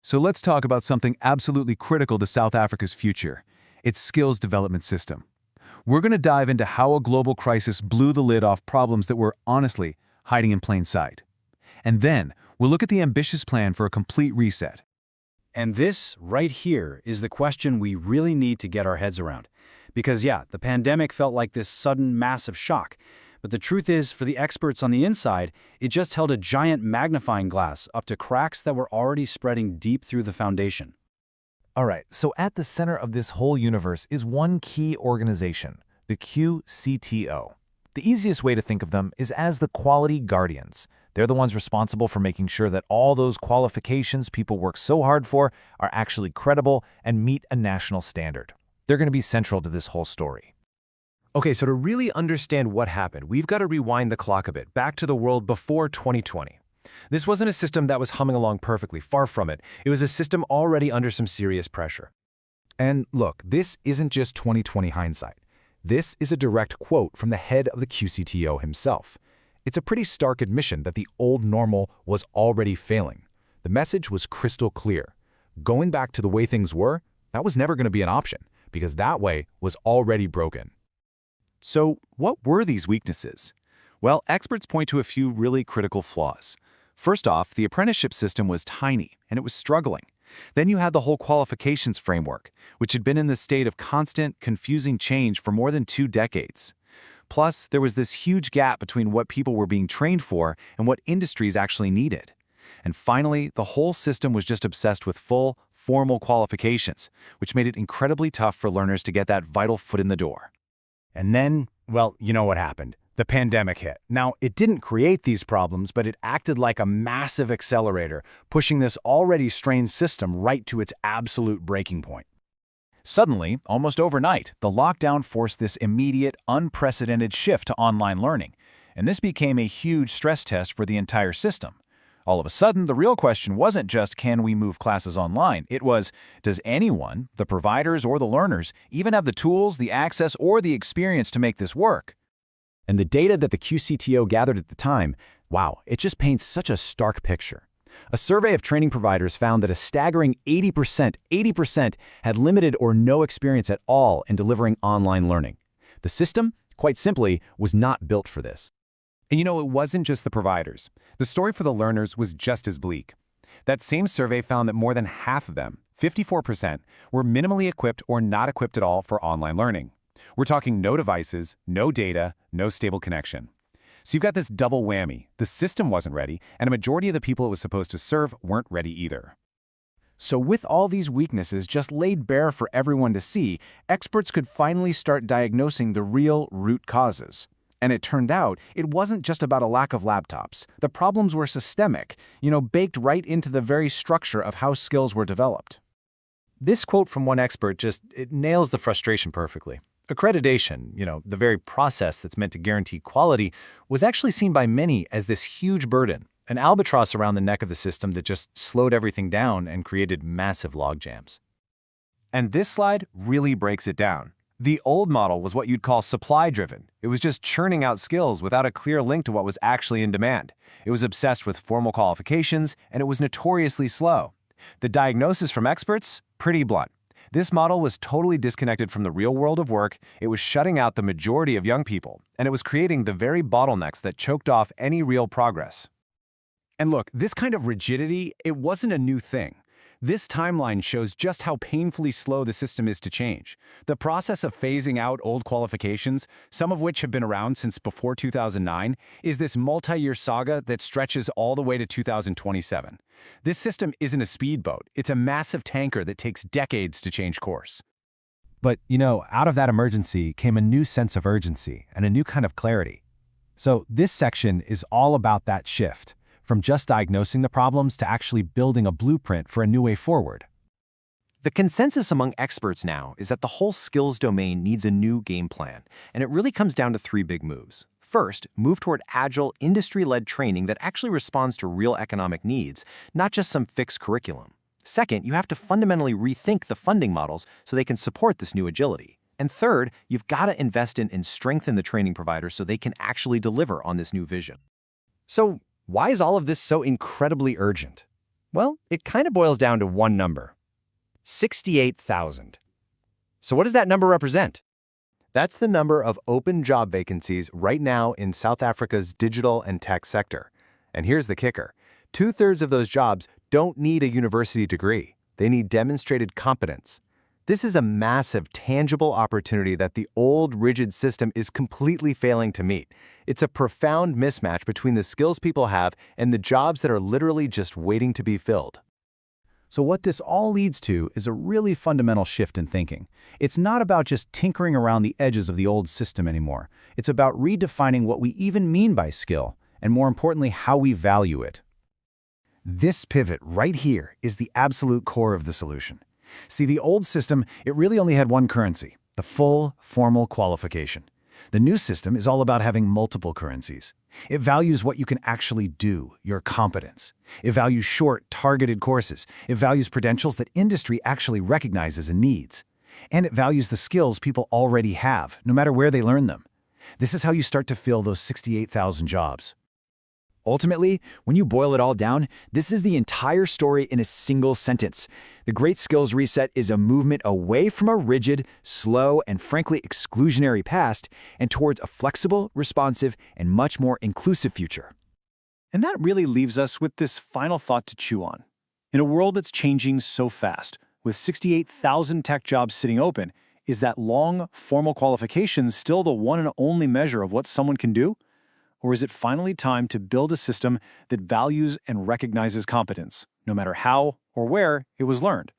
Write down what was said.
So let's talk about something absolutely critical to South Africa's future, its skills development system. We're going to dive into how a global crisis blew the lid off problems that were, honestly, hiding in plain sight. And then, we'll look at the ambitious plan for a complete reset. And this, right here, is the question we really need to get our heads around. Because yeah, the pandemic felt like this sudden, massive shock. But the truth is, for the experts on the inside, it just held a giant magnifying glass up to cracks that were already spreading deep through the foundation. All right, so at the center of this whole universe is one key organization, the QCTO. The easiest way to think of them is as the quality guardians. They're the ones responsible for making sure that all those qualifications people work so hard for are actually credible and meet a national standard. They're going to be central to this whole story. Okay, so to really understand what happened, we've got to rewind the clock a bit, back to the world before 2020. This wasn't a system that was humming along perfectly, far from it. It was a system already under some serious pressure. And look, this isn't just 2020 hindsight. This is a direct quote from the head of the QCTO himself. It's a pretty stark admission that the old normal was already failing. The message was crystal clear. Going back to the way things were, that was never going to be an option, because that way was already broken. So, what were these weaknesses? Well, experts point to a few really critical flaws. First off, the apprenticeship system was tiny, and it was struggling. Then you had the whole qualifications framework, which had been in the state of constant, confusing change for more than 2 decades. Plus, there was this huge gap between what people were being trained for and what industries actually needed. And finally, the whole system was just obsessed with full, formal qualifications, which made it incredibly tough for learners to get that vital foot in the door. And then, well, you know what happened. The pandemic hit. Now, it didn't create these problems, but it acted like a massive accelerator, pushing this already strained system right to its absolute breaking point. Suddenly, almost overnight, the lockdown forced this immediate, unprecedented shift to online learning, and this became a huge stress test for the entire system. All of a sudden, the real question wasn't just, can we move classes online? It was, does anyone, the providers or the learners, even have the tools, the access, or the experience to make this work? And the data that the QCTO gathered at the time, wow, it just paints such a stark picture. A survey of training providers found that a staggering 80% had limited or no experience at all in delivering online learning. The system, quite simply, was not built for this. And you know, it wasn't just the providers. The story for the learners was just as bleak. That same survey found that more than half of them, 54%, were minimally equipped or not equipped at all for online learning. We're talking no devices, no data, no stable connection. So you've got this double whammy. The system wasn't ready, and a majority of the people it was supposed to serve weren't ready either. So with all these weaknesses just laid bare for everyone to see, experts could finally start diagnosing the real root causes. And it turned out it wasn't just about a lack of laptops. The problems were systemic, baked right into the very structure of how skills were developed. This quote from one expert it nails the frustration perfectly. Accreditation, the very process that's meant to guarantee quality, was actually seen by many as this huge burden, an albatross around the neck of the system that just slowed everything down and created massive logjams. And this slide really breaks it down. The old model was what you'd call supply-driven. It was just churning out skills without a clear link to what was actually in demand. It was obsessed with formal qualifications, and it was notoriously slow. The diagnosis from experts? Pretty blunt. This model was totally disconnected from the real world of work, it was shutting out the majority of young people, and it was creating the very bottlenecks that choked off any real progress. And look, this kind of rigidity, it wasn't a new thing. This timeline shows just how painfully slow the system is to change. The process of phasing out old qualifications, some of which have been around since before 2009, is this multi-year saga that stretches all the way to 2027. This system isn't a speedboat, it's a massive tanker that takes decades to change course. But, out of that emergency came a new sense of urgency and a new kind of clarity. So this section is all about that shift, from just diagnosing the problems to actually building a blueprint for a new way forward. The consensus among experts now is that the whole skills domain needs a new game plan, and it really comes down to 3 big moves. First, move toward agile, industry-led training that actually responds to real economic needs, not just some fixed curriculum. Second, you have to fundamentally rethink the funding models so they can support this new agility. And third, you've got to invest in and strengthen the training providers so they can actually deliver on this new vision. So, why is all of this so incredibly urgent? Well, it kind of boils down to one number: 68,000. So what does that number represent? That's the number of open job vacancies right now in South Africa's digital and tech sector. And here's the kicker: 2/3 of those jobs don't need a university degree. They need demonstrated competence. This is a massive, tangible opportunity that the old, rigid system is completely failing to meet. It's a profound mismatch between the skills people have and the jobs that are literally just waiting to be filled. So what this all leads to is a really fundamental shift in thinking. It's not about just tinkering around the edges of the old system anymore. It's about redefining what we even mean by skill, and more importantly, how we value it. This pivot right here is the absolute core of the solution. See, the old system, it really only had one currency, the full, formal qualification. The new system is all about having multiple currencies. It values what you can actually do, your competence. It values short, targeted courses. It values credentials that industry actually recognizes and needs. And it values the skills people already have, no matter where they learn them. This is how you start to fill those 68,000 jobs. Ultimately, when you boil it all down, this is the entire story in a single sentence. The Great Skills Reset is a movement away from a rigid, slow, and frankly exclusionary past and towards a flexible, responsive, and much more inclusive future. And that really leaves us with this final thought to chew on. In a world that's changing so fast, with 68,000 tech jobs sitting open, is that long, formal qualification still the one and only measure of what someone can do? Or is it finally time to build a system that values and recognizes competence, no matter how or where it was learned?